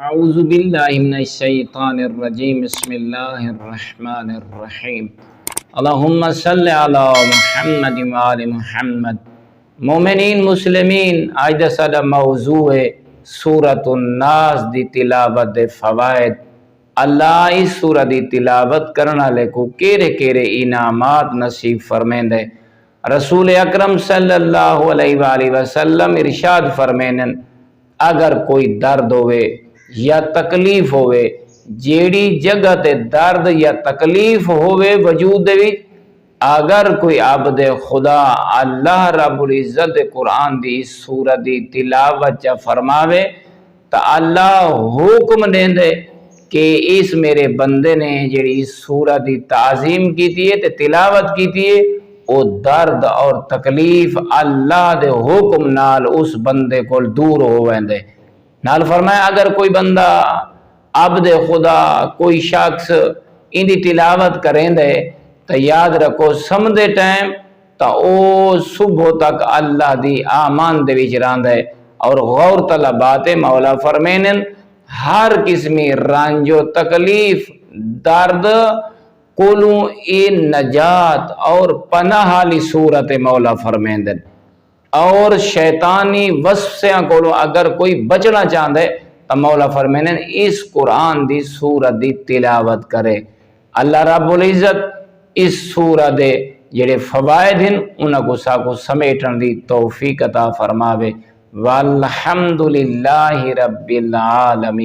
اعوذ باللہ من الشیطان الرجیم بسم اللہ الرحمن الرحیم اللہم صلی علی محمد وآل محمد۔ مومنین مسلمین، آج دا ساڈا موضوع ہے سورۃ الناس دی تلاوت دے فوائد۔ اللہ اس سورہ دی تلاوت کرنا لے کو کیرے کیرے انعامات نصیب فرمیندے۔ رسول اکرم صلی اللہ علیہ وآلہ وسلم ارشاد فرمینن، اگر کوئی درد ہوئے یا تکلیف ہوئے، جیڑی جگہ تے درد یا تکلیف ہوئے وجود دے وچ، اگر کوئی عبد خدا اللہ رب العزت قرآن دی سورہ دی تلاوت چا فرماوے تا اللہ حکم دیندے کہ اس میرے بندے نے جیڑی اس سورہ دی تعظیم کیتی ہے تے تلاوت کیتی ہے، او درد اور تکلیف اللہ دے حکم نال اس بندے کو دور ہو ویندے۔ نال فرمایا اگر کوئی بندہ عبد خدا کوئی شخص ان دی تلاوت کریں دے تو یاد رکھو سمدے ٹائم تا او صبح تک اللہ دی آمان دے وچ راندے اور غور طلبات مولا فرمینن ہر قسمی رنج و تکلیف درد کولوں اے نجات اور پناہ لی صورت مولا فرمیندن، اور شیطانی وسوسیاں کولوں اگر کوئی بچنا چاہندے تو مولا فرمینن اس قرآن دی سورت دی تلاوت کرے۔ اللہ رب العزت اس سورت دے جڑے فوائد ہیں انہاں کو ساکو سمیٹن دی توفیق عطا فرماوے۔ والحمدللہ رب العالمین۔